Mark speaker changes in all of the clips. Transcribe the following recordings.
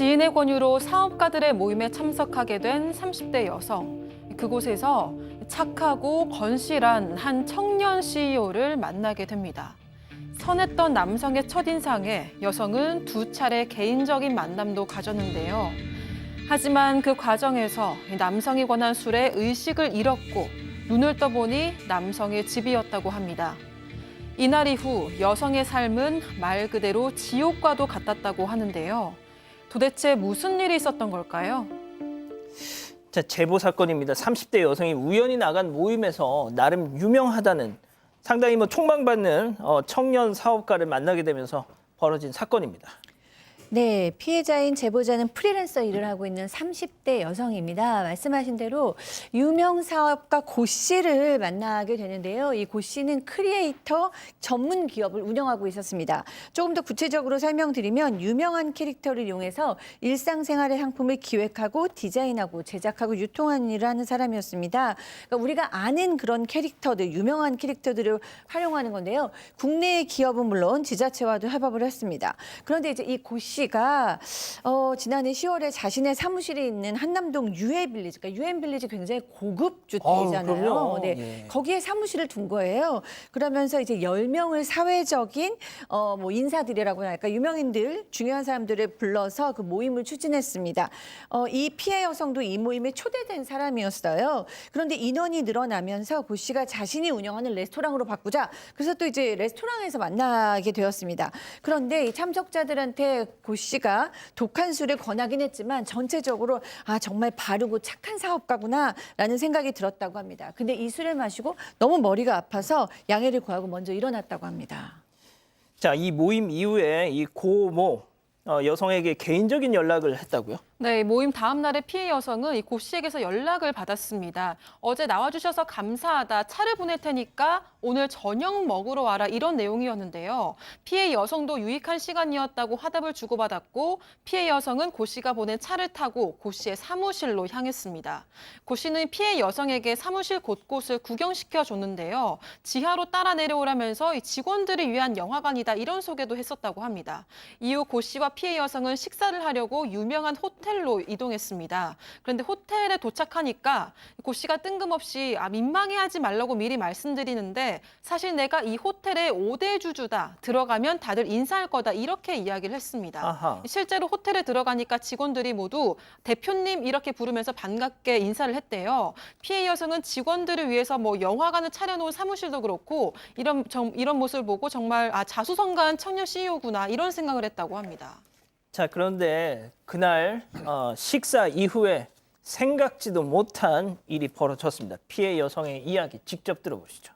Speaker 1: 지인의 권유로 사업가들의 모임에 참석하게 된 30대 여성. 그곳에서 착하고 건실한 한 청년 CEO를 만나게 됩니다. 선했던 남성의 첫인상에 여성은 두 차례 개인적인 만남도 가졌는데요. 하지만 그 과정에서 남성이 권한 술에 의식을 잃었고 눈을 떠보니 남성의 집이었다고 합니다. 이날 이후 여성의 삶은 말 그대로 지옥과도 같았다고 하는데요. 도대체 무슨 일이 있었던 걸까요?
Speaker 2: 자, 제보 사건입니다. 30대 여성이 우연히 나간 모임에서 나름 유명하다는 상당히 촉망받는 청년 사업가를 만나게 되면서 벌어진 사건입니다.
Speaker 3: 네, 피해자인 제보자는 프리랜서 일을 하고 있는 30대 여성입니다. 말씀하신 대로 유명 사업가 고 씨를 만나게 되는데요. 이 고 씨는 크리에이터 전문 기업을 운영하고 있었습니다. 조금 더 구체적으로 설명드리면 유명한 캐릭터를 이용해서 일상생활의 상품을 기획하고 디자인하고 제작하고 유통하는 일을 하는 사람이었습니다. 그러니까 우리가 아는 그런 캐릭터들, 유명한 캐릭터들을 활용하는 건데요. 국내의 기업은 물론 지자체와도 협업을 했습니다. 그런데 이제 이 고 씨가 지난해 10월에 자신의 사무실에 있는 한남동 유해빌리지, 그러니까 유해빌리지 굉장히 고급 주택이잖아요. 네,
Speaker 2: 예.
Speaker 3: 거기에 사무실을 둔 거예요. 그러면서 이제 10명을 사회적인 인사들이라고 할까, 유명인들, 중요한 사람들을 불러서 그 모임을 추진했습니다. 이 피해 여성도 이 모임에 초대된 사람이었어요. 그런데 인원이 늘어나면서 고 씨가 자신이 운영하는 레스토랑으로 바꾸자. 그래서 또 이제 레스토랑에서 만나게 되었습니다. 그런데 이 참석자들한테 고 씨가 독한 술을 권하긴 했지만 전체적으로 정말 바르고 착한 사업가구나라는 생각이 들었다고 합니다. 근데 이 술을 마시고 너무 머리가 아파서 양해를 구하고 먼저 일어났다고 합니다.
Speaker 2: 자, 이 모임 이후에 이 고모 여성에게 개인적인 연락을 했다고요?
Speaker 1: 네, 모임 다음 날에 피해 여성은 이 고 씨에게서 연락을 받았습니다. 어제 나와주셔서 감사하다. 차를 보낼 테니까 오늘 저녁 먹으러 와라. 이런 내용이었는데요. 피해 여성도 유익한 시간이었다고 화답을 주고받았고 피해 여성은 고 씨가 보낸 차를 타고 고 씨의 사무실로 향했습니다. 고 씨는 피해 여성에게 사무실 곳곳을 구경시켜 줬는데요. 지하로 따라 내려오라면서 이 직원들을 위한 영화관이다. 이런 소개도 했었다고 합니다. 이후 고 씨와 피해 여성은 식사를 하려고 유명한 호텔로 이동했습니다. 그런데 호텔에 도착하니까 고 씨가 뜬금없이 민망해하지 말라고 미리 말씀드리는데 사실 내가 이 호텔의 5대 주주다. 들어가면 다들 인사할 거다. 이렇게 이야기를 했습니다.
Speaker 2: 아하.
Speaker 1: 실제로 호텔에 들어가니까 직원들이 모두 대표님 이렇게 부르면서 반갑게 인사를 했대요. 피해 여성은 직원들을 위해서 영화관을 차려놓은 사무실도 그렇고 이런 모습을 보고 정말 자수성가한 청년 CEO구나 이런 생각을 했다고 합니다.
Speaker 2: 자, 그런데 그날 식사 이후에 생각지도 못한 일이 벌어졌습니다. 피해 여성의 이야기 직접 들어보시죠.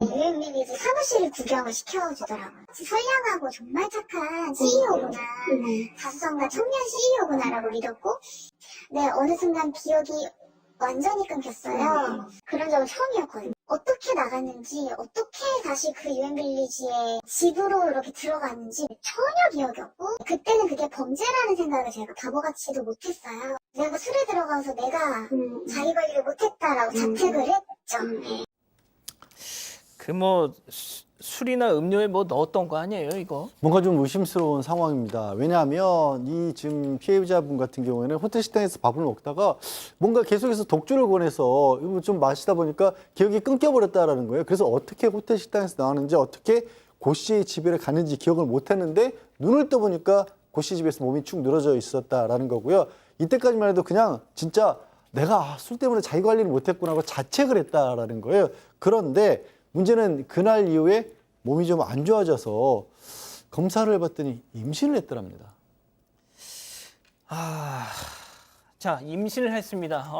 Speaker 4: 유해빌리지 사무실을 구경을 시켜주더라고요. 선량하고 정말 착한 CEO구나, 자수성가 청년 CEO구나라고 믿었고, 네, 어느 순간 기억이 완전히 끊겼어요. 그런 적은 처음이었거든요. 어떻게 나갔는지, 어떻게 다시 그 유해빌리지의 집으로 이렇게 들어갔는지 전혀 기억이 없고, 그때는 그게 범죄라는 생각을 제가 바보같이도 못했어요. 내가 술에 들어가서 내가 자기 관리를 못했다라고 자책을 했죠. 네.
Speaker 2: 술이나 음료에 넣었던 거 아니에요, 이거?
Speaker 5: 뭔가 좀 의심스러운 상황입니다. 왜냐하면 이 지금 피해자분 같은 경우에는 호텔 식당에서 밥을 먹다가 뭔가 계속해서 독주를 권해서 좀 마시다 보니까 기억이 끊겨버렸다라는 거예요. 그래서 어떻게 호텔 식당에서 나왔는지 어떻게 고 씨의 집에 갔는지 기억을 못했는데 눈을 떠보니까 고 씨 집에서 몸이 축 늘어져 있었다라는 거고요. 이때까지만 해도 그냥 진짜 내가 술 때문에 자기 관리를 못했구나 하고 자책을 했다라는 거예요. 그런데 문제는 그날 이후에 몸이 좀 안 좋아져서 검사를 해봤더니 임신을 했더랍니다.
Speaker 2: 자, 임신을 했습니다.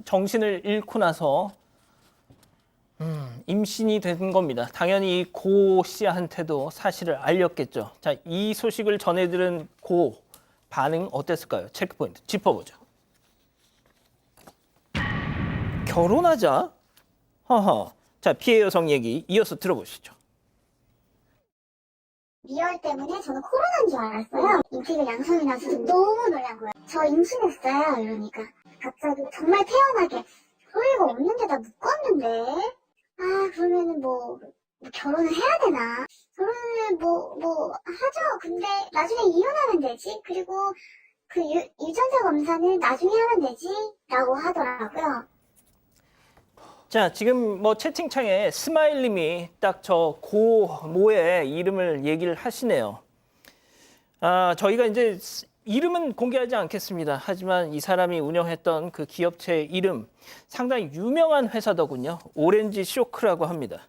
Speaker 2: 정신을 잃고 나서 임신이 된 겁니다. 당연히 고 씨한테도 사실을 알렸겠죠. 자, 이 소식을 전해들은 고 반응 어땠을까요? 체크포인트 짚어보죠. 결혼하자? 허허. 자, 피해 여성 얘기 이어서 들어보시죠.
Speaker 4: 리얼 때문에 저는 코로나인 줄 알았어요. 인기가 양성이 나서 너무 놀란 거예요. 저 임신했어요. 이러니까 갑자기 정말 태연하게 어이가 없는데 나 묶었는데 그러면은 결혼을 해야 되나? 결혼을 뭐 하죠. 근데 나중에 이혼하면 되지. 그리고 그 유전자 검사는 나중에 하면 되지. 라고 하더라고요.
Speaker 2: 자, 지금 뭐 채팅창에 스마일님이 딱 저 고모의 이름을 얘기를 하시네요. 저희가 이제 이름은 공개하지 않겠습니다. 하지만 이 사람이 운영했던 그 기업체 이름 상당히 유명한 회사더군요. 오렌지 쇼크라고 합니다.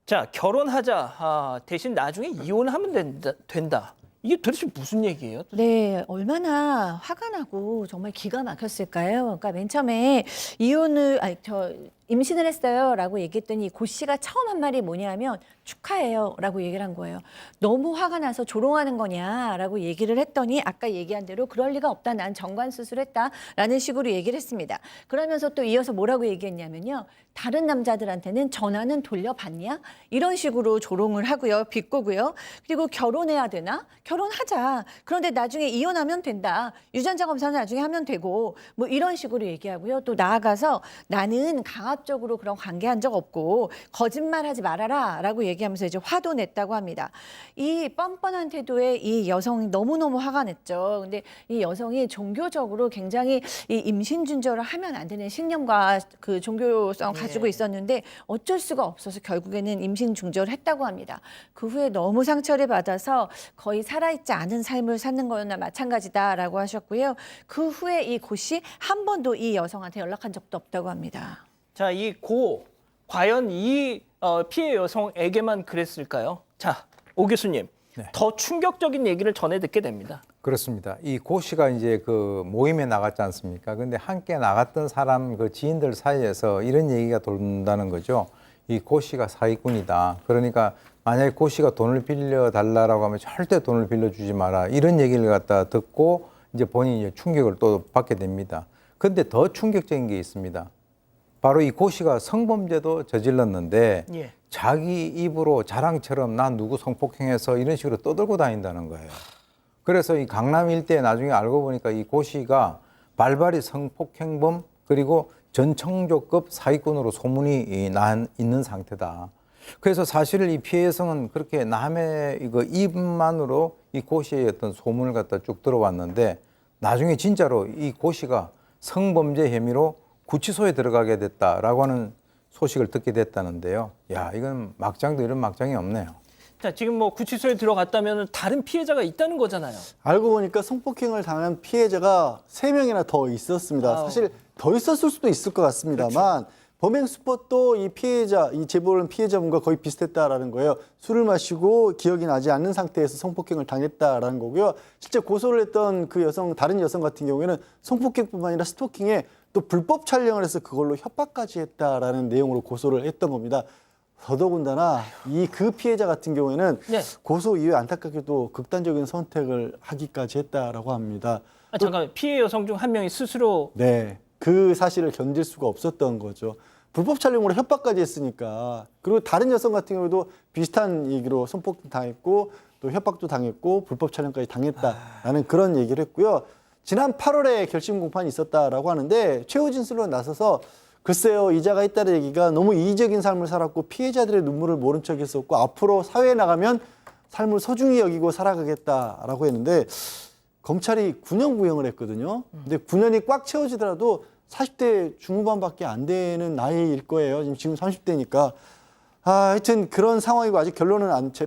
Speaker 2: 자, 결혼하자. 대신 나중에 이혼하면 된다. 이게 도대체 무슨 얘기예요?
Speaker 3: 네, 얼마나 화가 나고 정말 기가 막혔을까요? 그러니까 맨 처음에 임신을 했어요라고 얘기했더니 고 씨가 처음 한 말이 뭐냐면 축하해요라고 얘기를 한 거예요. 너무 화가 나서 조롱하는 거냐라고 얘기를 했더니 아까 얘기한 대로 그럴 리가 없다. 난 정관 수술했다라는 식으로 얘기를 했습니다. 그러면서 또 이어서 뭐라고 얘기했냐면요. 다른 남자들한테는 전화는 돌려받냐? 이런 식으로 조롱을 하고요. 비꼬고요. 그리고 결혼해야 되나? 결혼하자. 그런데 나중에 이혼하면 된다. 유전자 검사는 나중에 하면 되고 뭐 이런 식으로 얘기하고요. 또 나아가서 나는 강압적으로 그런 관계한 적 없고 거짓말하지 말아라 라고 얘기하면서 이제 화도 냈다고 합니다. 이 뻔뻔한 태도에 이 여성이 너무너무 화가 냈죠. 근데 이 여성이 종교적으로 굉장히 이 임신 준절을 하면 안 되는 신념과 그 종교성 가지고 있었는데 어쩔 수가 없어서 결국에는 임신 중절을 했다고 합니다. 그 후에 너무 상처를 받아서 거의 살아있지 않은 삶을 사는 거나 마찬가지다라고 하셨고요. 그 후에 이 고 씨 한 번도 이 여성한테 연락한 적도 없다고 합니다.
Speaker 2: 자, 과연 이 피해 여성에게만 그랬을까요? 자, 오 교수님,
Speaker 6: 네.
Speaker 2: 더 충격적인 얘기를 전해 듣게 됩니다.
Speaker 6: 그렇습니다. 이 고 씨가 이제 그 모임에 나갔지 않습니까? 근데 함께 나갔던 사람 그 지인들 사이에서 이런 얘기가 돈다는 거죠. 이 고 씨가 사기꾼이다. 그러니까 만약에 고 씨가 돈을 빌려 달라라고 하면 절대 돈을 빌려주지 마라. 이런 얘기를 갖다 듣고 이제 본인이 이제 충격을 또 받게 됩니다. 근데 더 충격적인 게 있습니다. 바로 이 고 씨가 성범죄도 저질렀는데
Speaker 2: 예.
Speaker 6: 자기 입으로 자랑처럼 난 누구 성폭행해서 이런 식으로 떠들고 다닌다는 거예요. 그래서 이 강남 일대에 나중에 알고 보니까 이 고 씨가 발발이 성폭행범 그리고 전청조급 사기꾼으로 소문이 있는 상태다. 그래서 사실 이 피해 여성은 그렇게 남의 이거 입만으로 이 고 씨의 어떤 소문을 갖다 쭉 들어왔는데 나중에 진짜로 이 고 씨가 성범죄 혐의로 구치소에 들어가게 됐다라고 하는 소식을 듣게 됐다는데요. 야, 이건 막장도 이런 막장이 없네요.
Speaker 2: 자, 지금 뭐 구치소에 들어갔다면 다른 피해자가 있다는 거잖아요.
Speaker 5: 알고 보니까 성폭행을 당한 피해자가 3명이나 더 있었습니다.
Speaker 2: 아우.
Speaker 5: 사실 더 있었을 수도 있을 것 같습니다만 범행 수법도 이 피해자, 이 제보를 피해자분과 거의 비슷했다라는 거예요. 술을 마시고 기억이 나지 않는 상태에서 성폭행을 당했다라는 거고요. 실제 고소를 했던 그 다른 여성 같은 경우에는 성폭행뿐만 아니라 스토킹에 또 불법 촬영을 해서 그걸로 협박까지 했다라는 내용으로 고소를 했던 겁니다. 더더군다나 그 피해자 같은 경우에는
Speaker 2: 네.
Speaker 5: 고소 이후에 안타깝게도 극단적인 선택을 하기까지 했다라고 합니다.
Speaker 2: 잠깐만, 피해 여성 중 한 명이 스스로
Speaker 5: 네, 그 사실을 견딜 수가 없었던 거죠. 불법 촬영으로 협박까지 했으니까. 그리고 다른 여성 같은 경우도 비슷한 얘기로 성폭행 당했고 또 협박도 당했고 불법 촬영까지 당했다라는 그런 얘기를 했고요. 지난 8월에 결심 공판이 있었다라고 하는데 최후 진술로 나서서 글쎄요, 이자가 있다는 얘기가 너무 이기적인 삶을 살았고 피해자들의 눈물을 모른 척했었고 앞으로 사회에 나가면 삶을 소중히 여기고 살아가겠다라고 했는데 검찰이 9년 구형을 했거든요. 근데 9년이 꽉 채워지더라도 40대 중후반밖에 안 되는 나이일 거예요. 지금 30대니까. 하여튼 그런 상황이고 아직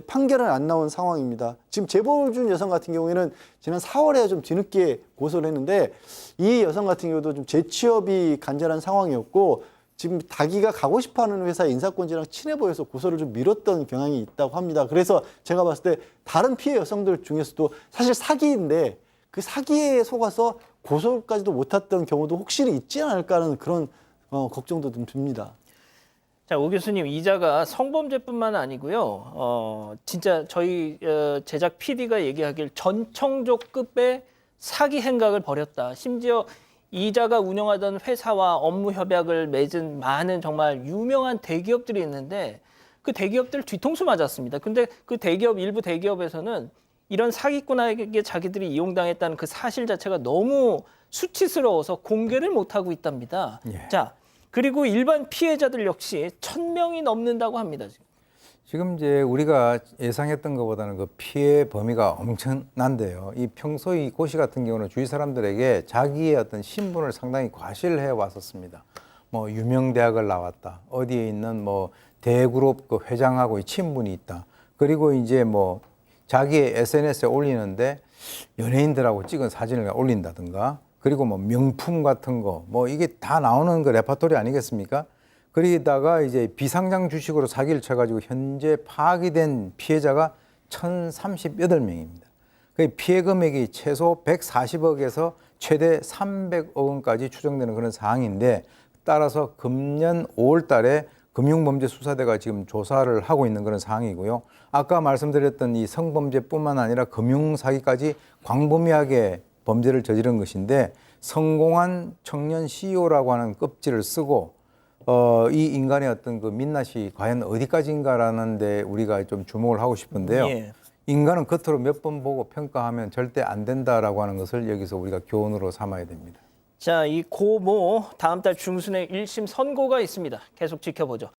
Speaker 5: 판결은 안 나온 상황입니다. 지금 제보를 준 여성 같은 경우에는 지난 4월에 좀 뒤늦게 고소를 했는데 이 여성 같은 경우도 좀 재취업이 간절한 상황이었고 지금 자기가 가고 싶어하는 회사 인사권자랑 친해 보여서 고소를 좀 미뤘던 경향이 있다고 합니다. 그래서 제가 봤을 때 다른 피해 여성들 중에서도 사실 사기인데 그 사기에 속아서 고소까지도 못했던 경우도 혹시 있지 않을까 하는 그런 걱정도 좀 듭니다.
Speaker 2: 자, 오 교수님, 이자가 성범죄뿐만 아니고요. 진짜 저희 제작 PD가 얘기하길 전청조급의 사기 행각을 벌였다. 심지어 이자가 운영하던 회사와 업무 협약을 맺은 많은 정말 유명한 대기업들이 있는데 그 대기업들 뒤통수 맞았습니다. 근데 그 일부 대기업에서는 이런 사기꾼에게 자기들이 이용당했다는 그 사실 자체가 너무 수치스러워서 공개를 못하고 있답니다.
Speaker 6: 예.
Speaker 2: 자, 그리고 일반 피해자들 역시 1,000명이 넘는다고 합니다. 지금.
Speaker 6: 지금 이제 우리가 예상했던 것보다는 그 피해 범위가 엄청난데요. 이 평소 이 고씨 같은 경우는 주위 사람들에게 자기의 어떤 신분을 상당히 과시를 해 왔었습니다. 뭐 유명 대학을 나왔다. 어디에 있는 뭐 대그룹 그 회장하고 친분이 있다. 그리고 이제 뭐 자기의 SNS에 올리는데 연예인들하고 찍은 사진을 올린다든가. 그리고 뭐 명품 같은 거 뭐 이게 다 나오는 그 레파토리 아니겠습니까? 그러다가 이제 비상장 주식으로 사기를 쳐가지고 현재 파악이 된 피해자가 1,038명입니다. 그 피해 금액이 최소 140억에서 최대 300억 원까지 추정되는 그런 상황인데 따라서 금년 5월 달에 금융범죄수사대가 지금 조사를 하고 있는 그런 상황이고요. 아까 말씀드렸던 이 성범죄뿐만 아니라 금융사기까지 광범위하게 범죄를 저지른 것인데 성공한 청년 CEO라고 하는 껍질을 쓰고 이 인간의 어떤 그 민낯이 과연 어디까지인가라는 데 우리가 좀 주목을 하고 싶은데요.
Speaker 2: 예.
Speaker 6: 인간은 겉으로 몇 번 보고 평가하면 절대 안 된다라고 하는 것을 여기서 우리가 교훈으로 삼아야 됩니다.
Speaker 2: 자, 이 고모 다음 달 중순에 1심 선고가 있습니다. 계속 지켜보죠.